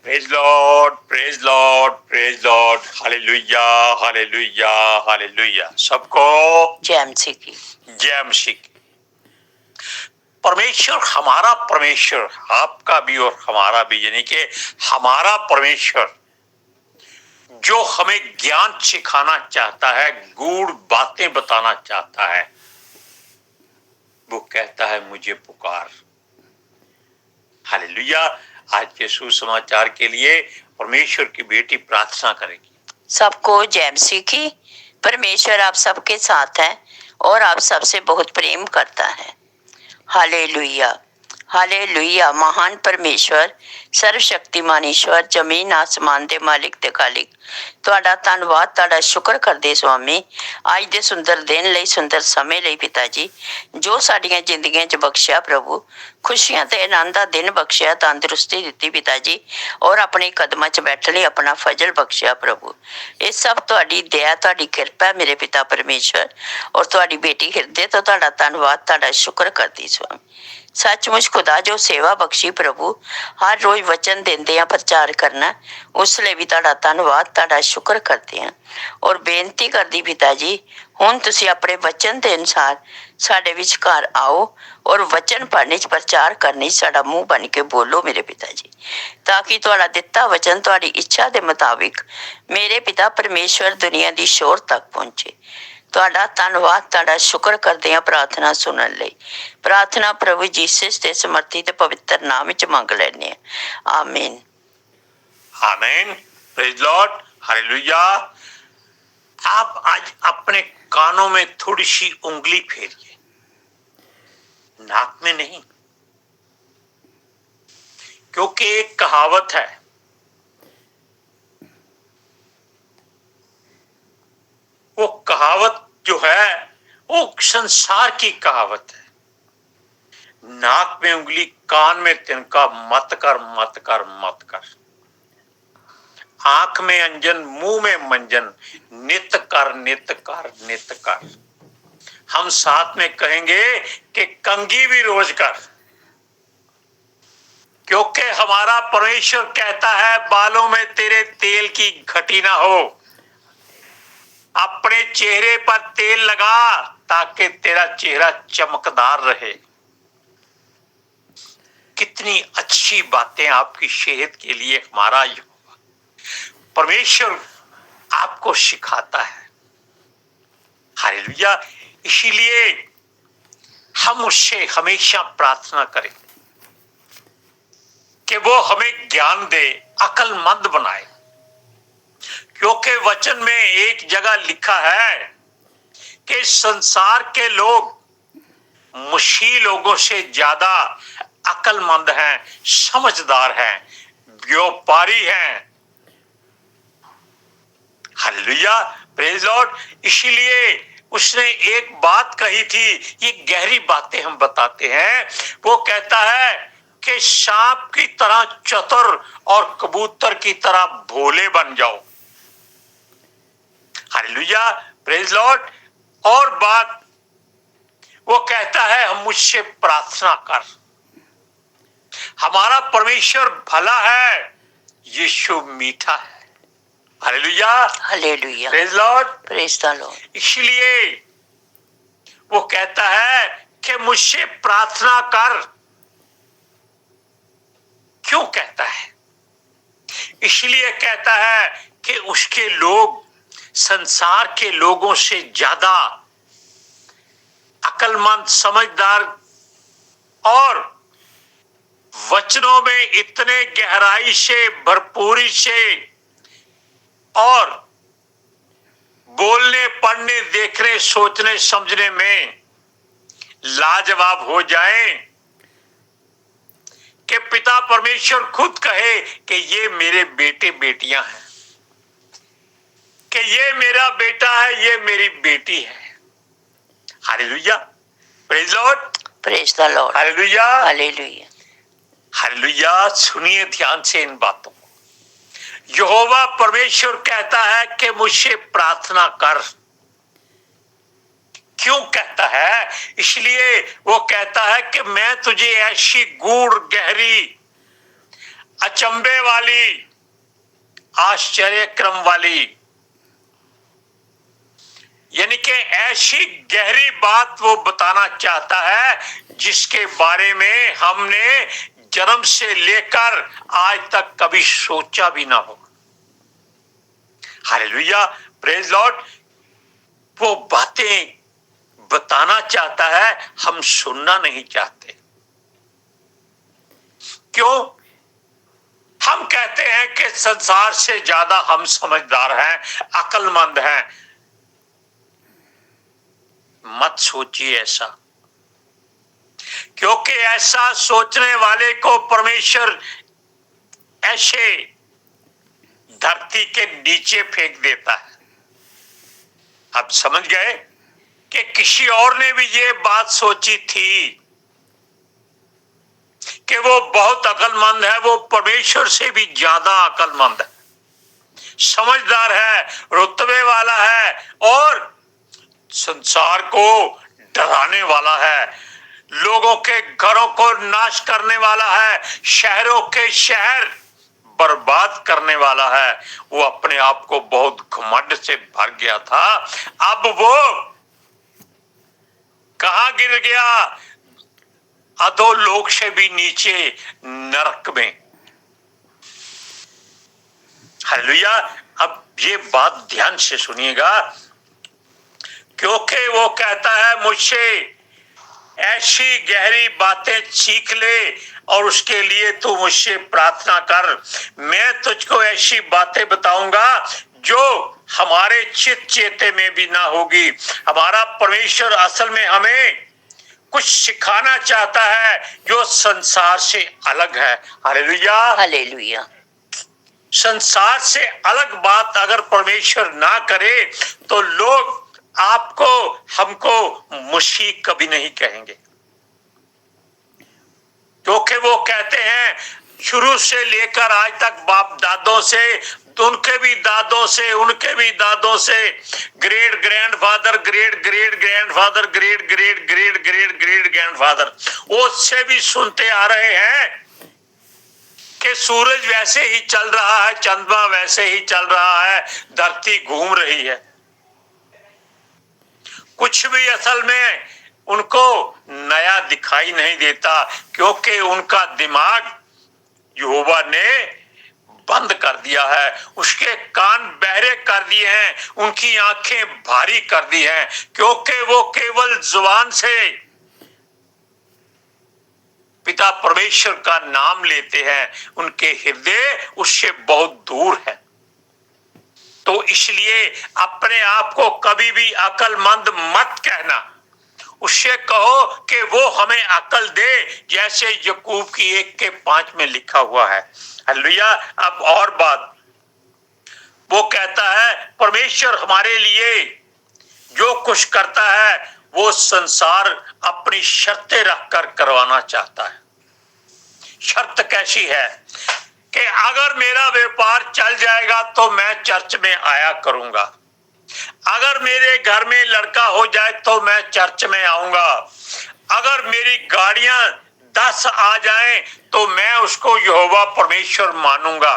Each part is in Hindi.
Praise Lord, praise Lord, praise Lord, hallelujah, hallelujah, hallelujah. सबको जय मसीह की। जय मसीह की। परमेश्वर, हमारा परमेश्वर, आपका भी और हमारा भी, यानी कि हमारा परमेश्वर जो हमें ज्ञान सिखाना चाहता है, गूढ़ बातें बताना चाहता है, वो कहता है मुझे पुकार। हालेलुया। आज के सुसमाचार के लिए परमेश्वर की बेटी प्रार्थना करेगी। सबको जय मसीह की। परमेश्वर आप सबके साथ है और आप सबसे बहुत प्रेम करता है। Hallelujah, hallelujah. महान परमेश्वर, सर्वशक्तिमान ईश्वर, जमीन आसमान दे मालिक ते खालिक, ਤੁਹਾਡਾ ਧੰਨਵਾਦ, ਤੁਹਾਡਾ ਸ਼ੁਕਰ ਕਰਦੇ स्वामी ਅੱਜ ਦੇ ਸੁੰਦਰ ਦਿਨ ਲਈ, ਸੁੰਦਰ ਸਮੇਂ ਲਈ ਪਿਤਾ ਜੀ, ਜੋ ਸਾਡੀਆਂ ਜ਼ਿੰਦਗੀਆਂ 'ਚ ਬਖਸ਼ਿਆ ਪ੍ਰਭੂ, ਖੁਸ਼ੀਆਂ ਤੇ ਆਨੰਦ ਦਾ ਦਿਨ ਬਖਸ਼ਿਆ, ਤੰਦਰੁਸਤੀ ਦਿੱਤੀ ਪਿਤਾ ਜੀ, ਔਰ ਆਪਣੇ ਕਦਮਾਂ 'ਚ ਬੈਠਣ ਲਈ ਆਪਣਾ ਫਜ਼ਲ ਬਖਸ਼ਿਆ ਪ੍ਰਭੂ। ਇਹ ਸਭ ਤੁਹਾਡੀ ਦਇਆ, ਤੁਹਾਡੀ ਕਿਰਪਾ ਹੈ ਮੇਰੇ ਪਿਤਾ ਪਰਮੇਸ਼ਵਰ, ਔਰ ਤੁਹਾਡੀ ਬੇਟੀ ਹਿਰਦੇ ਤੋਂ ਤੁਹਾਡਾ ਧੰਨਵਾਦ, ਤੁਹਾਡਾ ਸ਼ੁਕਰ ਕਰਦੀ स्वामी। सचमुच खुदा जो सेवा बख्शी प्रभु, हर रोज वचन देंदे आ प्रचार करना, उस लिए भी तुहाडा धन्नवाद, तुहाडा शुक्र करते हैं और बेनती करदी पिता जी, हुण तुसीं अपने वचन के अनुसार साडे विचकार आओ और वचन पढ़ने च, प्रचार करने च साडा मुंह बन के बोलो मेरे पिता जी, ताकि तुहाडा दिता वचन तुहाडी इच्छा के मुताबिक मेरे पिता परमेश्वर दुनिया की शोर तक पहुंचे। ਤੁਹਾਡਾ ਧੰਨਵਾਦ, ਤੁਹਾਡਾ ਸ਼ੁਕਰ ਕਰਦੇ ਹਾਂ ਪ੍ਰਾਰਥਨਾ ਸੁਣਨ ਲਈ। प्रार्थना प्रभु जीसस के समर्थी ते पवित्र नाम विच मंग लैने आमीन। आमीन। Praise Lord, hallelujah. आप आज अपने कानों में थोड़ी सी उंगली फेरिए, नाक में नहीं, क्योंकि एक कहावत है, वो कहावत जो है वो संसार की कहावत है। नाक में उंगली, कान में तिनका, मत कर, मत कर, मत कर। आंख में अंजन, मुंह में मंजन, नित कर, नित कर, नित कर। हम साथ में कहेंगे कि कंघी भी रोज कर, क्योंकि हमारा परमेश्वर कहता है बालों में तेरे तेल की घटी ना हो। अपने चेहरे पर तेल लगा ताकि तेरा चेहरा चमकदार रहे। कितनी अच्छी बातें आपकी सेहत के लिए हमारा परमेश्वर आपको सिखाता है। हालेलुया। इसीलिए हम उससे हमेशा प्रार्थना करें कि वो हमें ज्ञान दे, अक्लमंद बनाए, क्योंकि वचन में एक जगह लिखा है कि संसार के लोग मसीह लोगों से ज्यादा अक्लमंद हैं, समझदार हैं, व्यापारी हैं। Hallelujah, praise Lord. इसीलिए उसने एक बात कही थी, ये गहरी बातें हम बताते हैं। वो कहता है कि सांप की तरह चतुर और कबूतर की तरह भोले बन जाओ। Hallelujah, praise Lord. और बात वो कहता है, हम मुझसे प्रार्थना कर। हमारा परमेश्वर भला है, यीशु मीठा है। Hallelujah, hallelujah, praise Lord, praise the Lord. इसलिए वो कहता है कि मुझसे प्रार्थना कर। क्यों कहता है? इसलिए कहता है कि उसके लोग संसार के लोगों से ज्यादा अक्लमंद, समझदार और वचनों में इतने गहराई से, भरपूरी से और बोलने, पढ़ने, देखने, सोचने, समझने में लाजवाब हो जाएं कि पिता परमेश्वर खुद कहे कि ये मेरे बेटे बेटियां हैं, कि ये मेरा बेटा है, ये मेरी बेटी है। Hallelujah, praise Lord, praise the Lord. Hallelujah, hallelujah, hallelujah. सुनिए ध्यान से इन बातों को। यहोवा परमेश्वर कहता है कि मुझसे प्रार्थना कर। क्यों कहता है? इसलिए वो कहता है कि मैं तुझे ऐसी गूढ़, गहरी, अचंभे वाली, आश्चर्य क्रम वाली, यानी कि ऐसी गहरी बात वो बताना चाहता है जिसके बारे में हमने जन्म से लेकर आज तक कभी सोचा भी ना हो। Hallelujah, praise Lord. वो बातें बताना चाहता है, हम सुनना नहीं चाहते। क्यों? हम कहते हैं कि संसार से ज्यादा हम समझदार हैं, अक्लमंद हैं। मत सोचिए ऐसा, क्योंकि ऐसा सोचने वाले को परमेश्वर ऐसे धरती के नीचे फेंक देता है। अब समझ गए कि किसी और ने भी ये बात सोची थी कि वो बहुत अक्लमंद है, वो परमेश्वर से भी ज्यादा अक्लमंद है, समझदार है, रुतबे वाला है और संसार को डराने वाला है, लोगों के घरों को नाश करने वाला है, शहरों के शहर बर्बाद करने वाला है। वो अपने आप को बहुत घमंड से भर गया था। अब वो कहां गिर गया? अधोलोक से भी नीचे, नरक में। हालेलुया। अब ये बात ध्यान से सुनिएगा, क्योंकि वो कहता है मुझसे ऐसी गहरी बातें सीख ले और उसके लिए तू मुझसे प्रार्थना कर। मैं तुझको ऐसी बातें बताऊंगा जो हमारे चित चेते में भी ना होगी। हमारा परमेश्वर असल में हमें कुछ सिखाना चाहता है जो संसार से अलग है। Hallelujah, hallelujah. संसार से अलग बात अगर परमेश्वर ना करे तो लोग आपको, हमको मुशीक कभी नहीं कहेंगे, क्योंकि वो कहते हैं शुरू से लेकर आज तक बाप दादों से, उनके भी दादों से, उनके भी दादों से, great grandfather, great great grandfather, great great great great great grandfather, उससे भी सुनते आ रहे हैं कि सूरज वैसे ही चल रहा है, चंद्रमा वैसे ही चल रहा है, धरती घूम रही है। कुछ भी असल में उनको नया दिखाई नहीं देता, क्योंकि उनका दिमाग यहोवा ने बंद कर दिया है, उसके कान बहरे कर दिए हैं, उनकी आंखें भारी कर दी हैं, क्योंकि वो केवल जुबान से पिता परमेश्वर का नाम लेते हैं, उनके हृदय उससे बहुत दूर है। तो इसलिए अपने आप को कभी भी अक्लमंद मत कहना, उससे कहो कि वो हमें अकल दे, जैसे याकूब की 1:5 में लिखा हुआ है। हालेलुया। अब और बात, वो कहता है परमेश्वर हमारे लिए जो कुछ करता है वो संसार अपनी शर्तें रखकर करवाना चाहता है। शर्त कैसी है कि अगर मेरा व्यापार चल जाएगा तो मैं चर्च में आया करूंगा, अगर मेरे घर में लड़का हो जाए तो मैं चर्च में आऊंगा, अगर मेरी गाड़ियां 10 आ जाएं तो मैं उसको यहोवा परमेश्वर मानूंगा,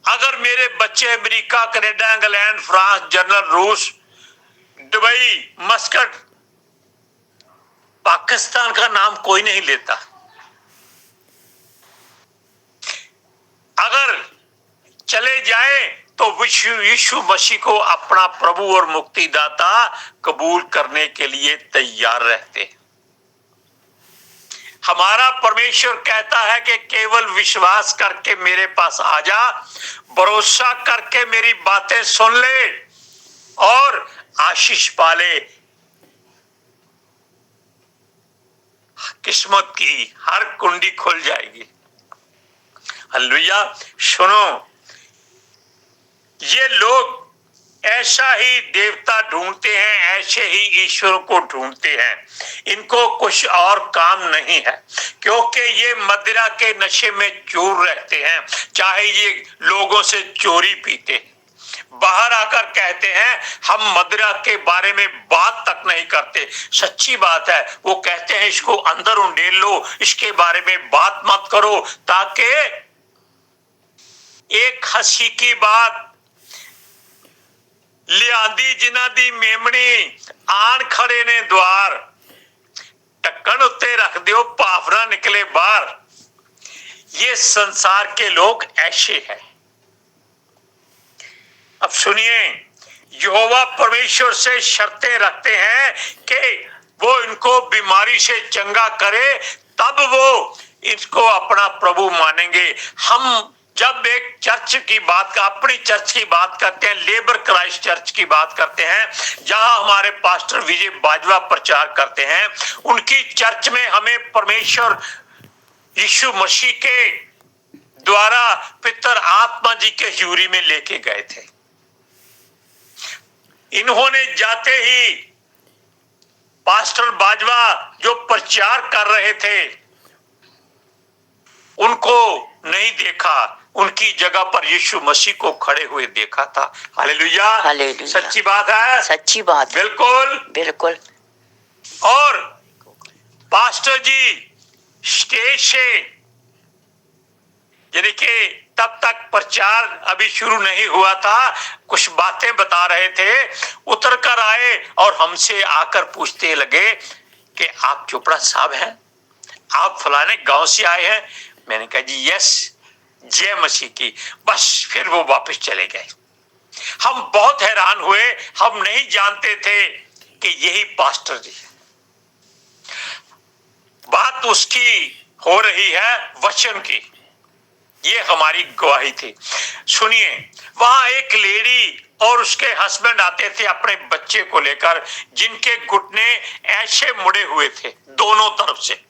अगर मेरे बच्चे America, Canada, England, France, German, रूस, दुबई, मस्कट, पाकिस्तान का नाम कोई नहीं लेता, अगर चले जाए तो यीशु मसीह को अपना प्रभु और मुक्तिदाता कबूल करने के लिए तैयार रहते हैं। हमारा परमेश्वर कहता है कि केवल विश्वास करके मेरे पास आ जा, भरोसा करके मेरी बातें सुन ले और आशीष पाले। किस्मत की हर कुंडी खुल जाएगी। हालेलुया। सुनो, ये लोग ऐसा ही देवता ढूंढते हैं, ऐसे ही ईश्वर को ढूंढते हैं, इनको कुछ और काम नहीं है, क्योंकि ये मदिरा के नशे में चूर रहते हैं, चाहे ये लोगों से चोरी पीते, बाहर आकर कहते हैं हम मदिरा के बारे में बात तक नहीं करते। सच्ची बात है, वो कहते हैं इसको अंदर उंडेल लो, इसके बारे में बात मत करो, ताकि एक हंसी की बात, लियांदी जिन्हां दी मेमनी आन खड़े ने द्वार, ढक्कन उत्ते रख दियो भाफ ना निकले बाहर। ये संसार के लोग ऐसे हैं। अब सुनिए, यहोवा परमेश्वर से शर्तें रखते हैं कि वो इनको बीमारी से चंगा करे, तब वो इसको अपना प्रभु मानेंगे। हम जब एक चर्च की बात का, अपनी चर्च की बात करते हैं, लेबर क्राइस्ट चर्च की बात करते हैं, जहां हमारे पास्टर विजय बाजवा प्रचार करते हैं, उनकी चर्च में हमें परमेश्वर यीशु मसीह के द्वारा पितर आत्मा जी के ह्यूरी में लेके गए थे। इन्होंने जाते ही पास्टर बाजवा जो प्रचार कर रहे थे उनको नहीं देखा, उनकी जगह पर यीशु मसीह को खड़े हुए देखा था। Hallelujah, hallelujah. सच्ची बात है, सच्ची बात, बिल्कुल बिल्कुल। और पास्टर जी स्टेज से, यानी कि तब तक प्रचार अभी शुरू नहीं हुआ था, कुछ बातें बता रहे थे, उतर कर आए और हमसे आकर पूछते लगे कि आप चोपड़ा साहब हैं, आप फलाने गांव से आए हैं। मैंने कहा जी यस, जय मसीह की। बस फिर वो वापस चले गए। हम बहुत हैरान हुए, हम नहीं जानते थे कि यही पास्टर जी है। बात उसकी हो रही है वचन की, ये हमारी गवाही थी। सुनिए, वहां एक लेडी और उसके हस्बैंड आते थे अपने बच्चे को लेकर, जिनके घुटने ऐसे मुड़े हुए थे दोनों तरफ से।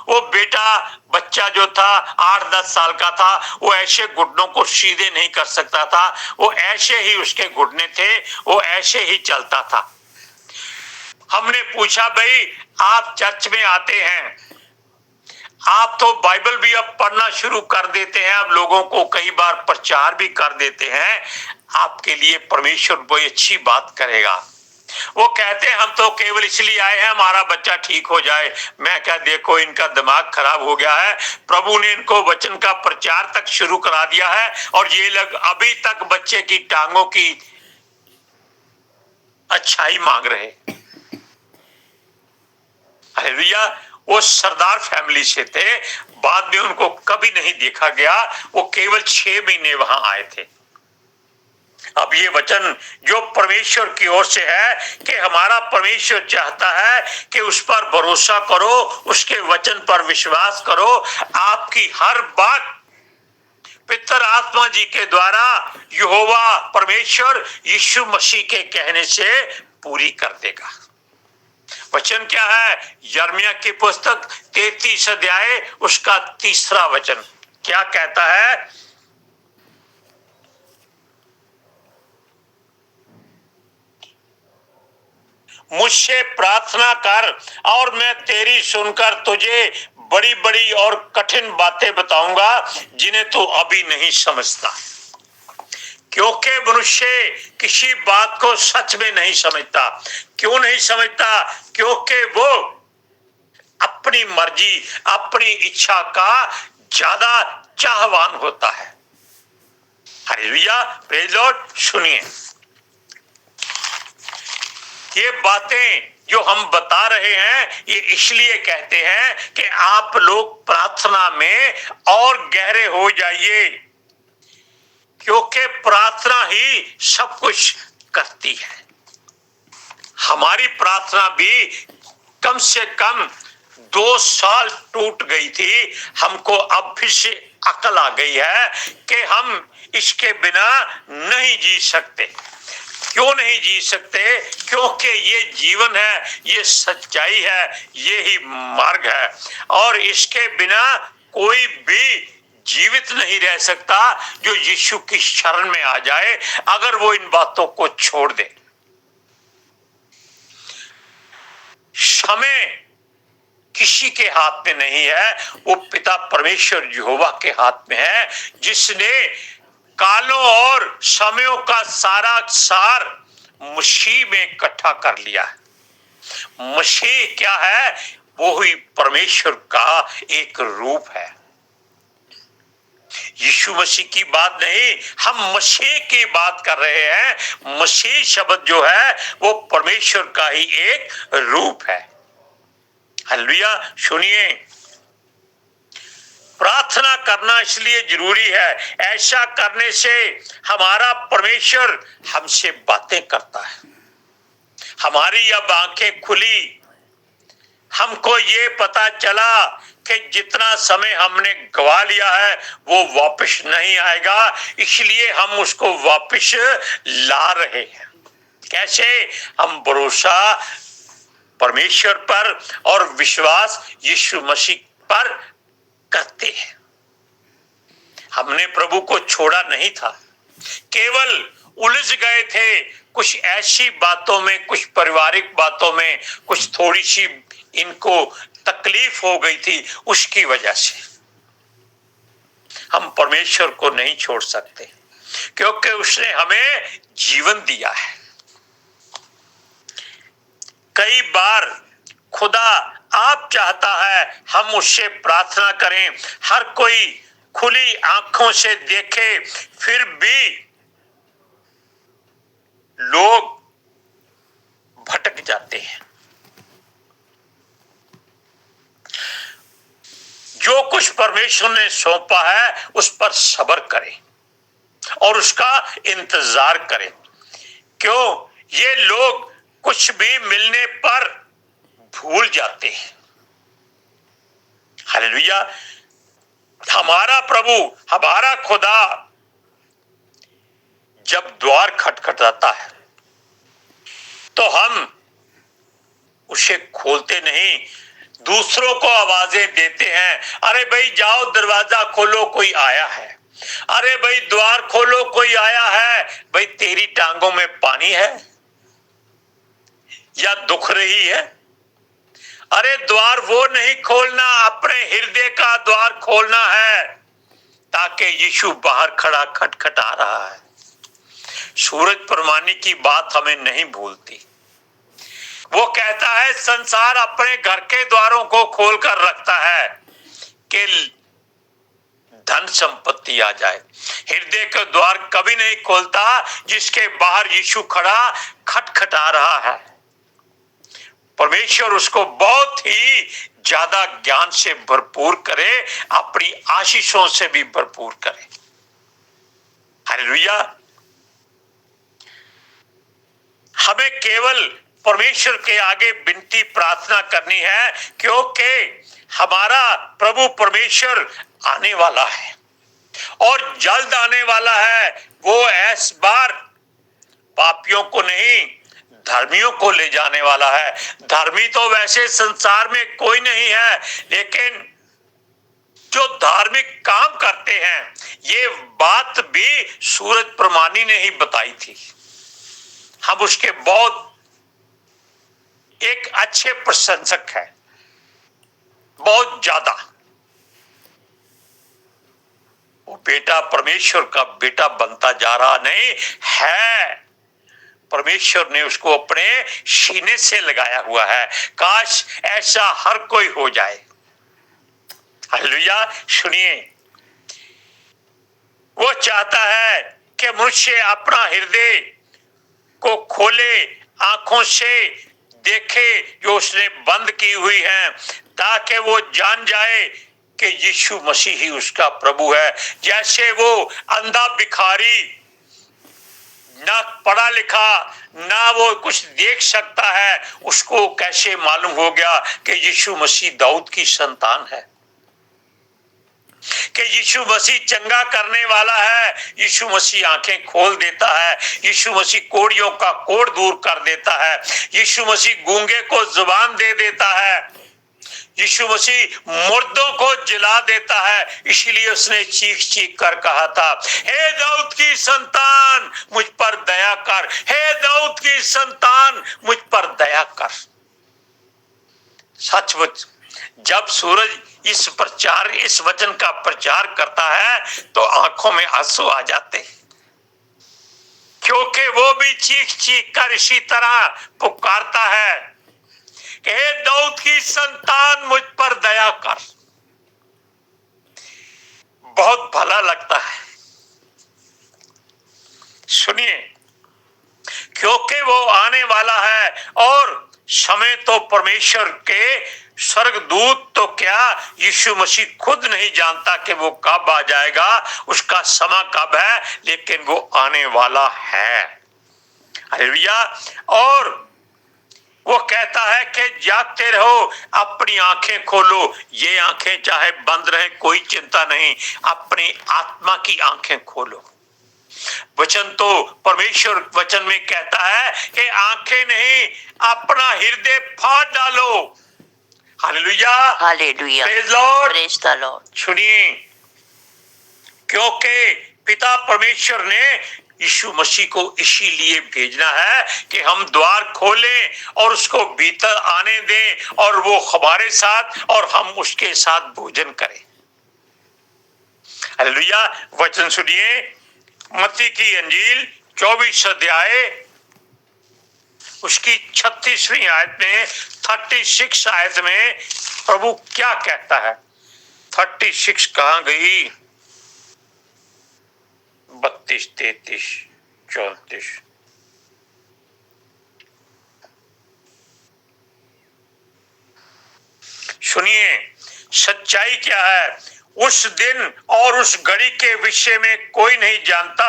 वो बेटा बच्चा जो था 8-10 साल का था, वो ऐसे घुटनों को सीधे नहीं कर सकता था, वो ऐसे ही उसके घुटने थे, वो ऐसे ही चलता था। हमने पूछा, भाई आप चर्च में आते हैं, आप तो बाइबल भी अब पढ़ना शुरू कर देते हैं, अब लोगों को कई बार प्रचार भी कर देते हैं, आपके लिए परमेश्वर कोई अच्छी बात करेगा। वो कहते हैं हम तो केवल इसलिए आए हैं हमारा बच्चा ठीक हो जाए। मैं क्या, देखो इनका दिमाग खराब हो गया है, प्रभु ने इनको वचन का प्रचार तक शुरू करा दिया है और ये लोग अभी तक बच्चे की टांगों की अच्छाई मांग रहे। हालेलुया। वो सरदार फैमिली से थे, बाद में उनको कभी नहीं देखा गया, वो केवल 6 महीने वहां आए थे। अब ये वचन जो परमेश्वर की ओर से है कि हमारा परमेश्वर चाहता है कि उस पर भरोसा करो, उसके वचन पर विश्वास करो, आपकी हर बात पितर आत्मा जी के द्वारा यहोवा परमेश्वर यीशु मसीह के कहने से पूरी कर देगा। वचन क्या है? यिर्मयाह की पुस्तक 33 अध्याय उसका 3 वचन क्या कहता है? मुझसे प्रार्थना कर और मैं तेरी सुनकर तुझे बड़ी बड़ी और कठिन बातें बताऊंगा जिन्हें तू अभी नहीं समझता। क्योंकि मनुष्य किसी बात को सच में नहीं समझता। क्यों नहीं समझता? क्योंकि वो अपनी मर्जी, अपनी इच्छा का ज्यादा चाहवान होता है। Hallelujah, praise Lord. सुनिए, ये बातें जो हम बता रहे हैं ये इसलिए कहते हैं कि आप लोग प्रार्थना में और गहरे हो जाइए, क्योंकि प्रार्थना ही सब कुछ करती है। हमारी प्रार्थना भी कम से कम 2 साल टूट गई थी, हमको अब फिर से अकल आ गई है कि हम इसके बिना नहीं जी सकते। क्यों नहीं जी सकते? क्योंकि ये जीवन है, ये सच्चाई है, ये ही मार्ग है और इसके बिना कोई भी जीवित नहीं रह सकता जो यीशु की शरण में आ जाए, अगर वो इन बातों को छोड़ दे। समय किसी के हाथ में नहीं है, वो पिता परमेश्वर यहोवा के हाथ में है, जिसने कालों और समयों का सारा सार मसीह में इकट्ठा कर लिया है। मसीह क्या है? वो ही परमेश्वर का एक रूप है। यीशु मसीह की बात नहीं, हम मसीह की बात कर रहे हैं। मसीह शब्द जो है वो परमेश्वर का ही एक रूप है। हालेलुया। सुनिए, प्रार्थना करना इसलिए जरूरी है, ऐसा करने से हमारा परमेश्वर हमसे बातें करता है। हमारी अब आंखें खुली, हमको ये पता चला कि जितना समय हमने गवा लिया है वो वापस नहीं आएगा, इसलिए हम उसको वापस ला रहे हैं। कैसे? हम भरोसा परमेश्वर पर और विश्वास यीशु मसीह पर करते हैं। हमने प्रभु को छोड़ा नहीं था, केवल उलझ गए थे कुछ ऐसी बातों में, कुछ पारिवारिक बातों में, कुछ थोड़ी सी इनको तकलीफ हो गई थी, उसकी वजह से हम परमेश्वर को नहीं छोड़ सकते, क्योंकि उसने हमें जीवन दिया है। कई बार खुदा आप चाहता है हम उससे प्रार्थना करें, हर कोई खुली आंखों से देखे, फिर भी लोग भटक जाते हैं। जो कुछ परमेश्वर ने सौंपा है उस पर सब्र करें और उसका इंतजार करें। क्यों? ये लोग कुछ भी मिलने पर भूल जाते हैं। हालेलुया। हमारा प्रभु, हमारा खुदा जब द्वार खटखटाता है तो हम उसे खोलते नहीं, दूसरों को आवाजें देते हैं। अरे भाई जाओ दरवाजा खोलो, कोई आया है। अरे भाई द्वार खोलो, कोई आया है। भाई तेरी टांगों में पानी है या दुख रही है? अरे द्वार वो नहीं खोलना, अपने हृदय का द्वार खोलना है, ताकि यीशु बाहर खड़ा खटखटा रहा है। सूरज परमानी की बात हमें नहीं भूलती। वो कहता है संसार अपने घर के द्वारों को खोलकर रखता है कि धन संपत्ति आ जाए। हृदय के द्वार कभी नहीं खोलता जिसके बाहर यीशु खड़ा खटखटा रहा है। परमेश्वर उसको बहुत ही ज्यादा ज्ञान से भरपूर करे, अपनी आशीषों से भी भरपूर करे। हालेलुया। हमें केवल परमेश्वर के आगे विनती प्रार्थना करनी है, क्योंकि हमारा प्रभु परमेश्वर आने वाला है और जल्द आने वाला है। वो इस बार पापियों को नहीं, धर्मियों को ले जाने वाला है। धर्मी तो वैसे संसार में कोई नहीं है, लेकिन जो धार्मिक काम करते हैं, ये बात भी सूरज प्रमाणी ने ही बताई थी। हम उसके बहुत एक अच्छे प्रशंसक हैं, बहुत ज्यादा। वो बेटा परमेश्वर का बेटा बनता जा रहा नहीं है, परमेश्वर ने उसको अपने सीने से लगाया हुआ है। काश ऐसा हर कोई हो जाए। हालेलुया। सुनिए, वो चाहता है कि मनुष्य अपना हृदय को खोले, आंखों से देखे जो उसने बंद की हुई है, ताकि वो जान जाए कि यीशु मसीह ही उसका प्रभु है। जैसे वो अंधा भिखारी, ना पढ़ा लिखा, ना वो कुछ देख सकता है, उसको कैसे मालूम हो गया कि यीशु मसीह दाऊद की संतान है, कि यीशु मसीह चंगा करने वाला है। यीशु मसीह आंखें खोल देता है, यीशु मसीह कोढ़ियों का कोढ़ दूर कर देता है, यीशु मसीह गूंगे को जुबान दे देता है, यीशु मसीह मुर्दों को जिला देता है। इसीलिए उसने चीख चीख कर कहा था, हे दाऊद की संतान मुझ पर दया कर, हे दाऊद की संतान मुझ पर दया कर। सचमुच जब सूरज इस वचन का प्रचार करता है तो आंखों में आंसू आ जाते हैं, क्योंकि वो भी चीख चीख कर इसी तरह पुकारता है कि हे दाऊद की संतान मुझ पर दया कर। बहुत भला लगता है। सुनिए, क्योंकि वो आने वाला है और समय तो परमेश्वर के स्वर्गदूत तो क्या यीशु मसीह खुद नहीं जानता कि वो कब आ जाएगा, उसका समय कब है, लेकिन वो आने वाला है। हालेलुया। और वो कहता है कि जागते रहो, अपनी आंखें खोलो। ये आंखें चाहे बंद रहें कोई चिंता नहीं, अपनी आत्मा की आंखें खोलो। वचन तो परमेश्वर वचन में कहता है कि आंखें नहीं, अपना हृदय फाड़ डालो। Hallelujah, hallelujah, praise Lord, praise the Lord. सुनिए, क्योंकि पिता परमेश्वर ने यीशु मसीह को इसीलिए भेजना है कि हम द्वार खोलें और उसको भीतर आने दें और वो हमारे साथ और हम उसके साथ भोजन करें। हालेलुया। वचन सुनिए, मत्ती की अंजील 24 अध्याय उसकी 36वीं आयत में, 36 आयत में प्रभु क्या कहता है। 36 कहां गई? 32, 33, 34। सुनिए, सच्चाई क्या है। उस दिन और उस घड़ी के विषय में कोई नहीं जानता,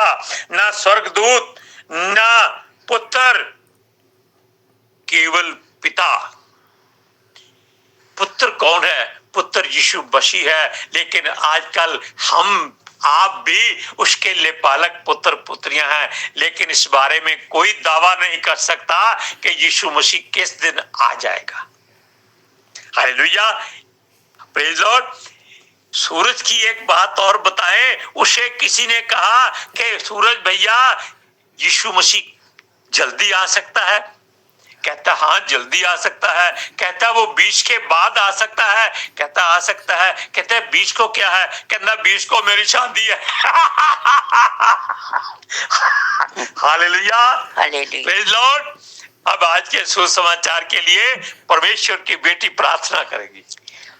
ना स्वर्गदूत ना पुत्र, केवल पिता। पुत्र कौन है? पुत्र यीशु मसीह है। लेकिन आजकल हम आप भी उसके लेपालक पुत्र पुत्रियां हैं, लेकिन इस बारे में कोई दावा नहीं कर सकता कि यीशु मसीह किस दिन आ जाएगा। Hallelujah, praise Lord. सूरज की एक बात और बताएं, उसे किसी ने कहा कि सूरज भैया यीशु मसीह जल्दी आ सकता है? कहता हाँ जल्दी आ सकता है। कहता वो 20 के बाद आ सकता है? कहता आ सकता है। कहता 20 को क्या है? कहता 20 को मेरी शादी है। Hallelujah, hallelujah. Praise Lord. अब आज के सुसमाचार के लिए परमेश्वर की बेटी प्रार्थना करेगी।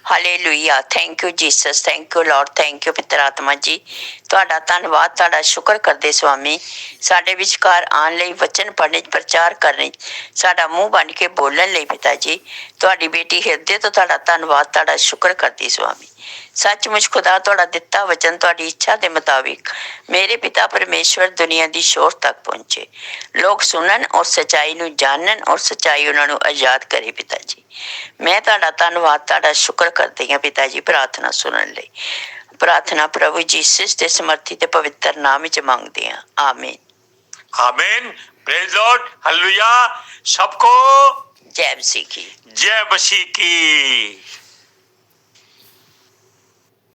Hallelujah. Thank you Jesus, thank you Lord, thank you पितर आत्मा जी। ਤੁਹਾਡਾ ਧੰਨਵਾਦ, ਤੁਹਾਡਾ ਸ਼ੁਕਰ ਕਰਦੇ स्वामी, ਸਾਡੇ ਵਿਚਕਾਰ ਆਉਣ ਲਈ, ਵਚਨ ਪੜ੍ਹਨੇ, ਪ੍ਰਚਾਰ ਕਰਨੇ, ਸਾਡਾ ਮੂੰਹ ਬਣ ਕੇ ਬੋਲਣ ਲਈ ਪਿਤਾ ਜੀ। ਤੁਹਾਡੀ ਬੇਟੀ ਹਿਰਦੇ ਤੋਂ ਤੁਹਾਡਾ ਧੰਨਵਾਦ, ਤੁਹਾਡਾ ਸ਼ੁਕਰ ਕਰਦੀ स्वामी। सचमुच खुदा ਤੁਹਾਡਾ ਦਿੱਤਾ वचन ਤੁਹਾਡੀ ਇੱਛਾ ਦੇ ਮੁਤਾबिक ਮੇਰੇ ਪਿਤਾ परमेश्वर दुनिया ਦੀ शोर तक पहुंचे, लोग सुनन और सच्चाई ਨੂੰ ਜਾਣਨ और सच्चाई ਉਹਨਾਂ ਨੂੰ आजाद करे पिता जी। मैं ਤੁਹਾਡਾ ਧੰਨਵਾਦ, ਤੁਹਾਡਾ ਸ਼ੁਕਰ करती हाँ पिता जी। प्रार्थना सुनने ਲਈ प्रार्थना प्रभु जीसस के समर्थी ते पवित्र नाम विच मंगते हैं, आमीन, आमीन, प्रेज लॉर्ड, हालेलुया। सबको जय मसीह की। जय मसीह की।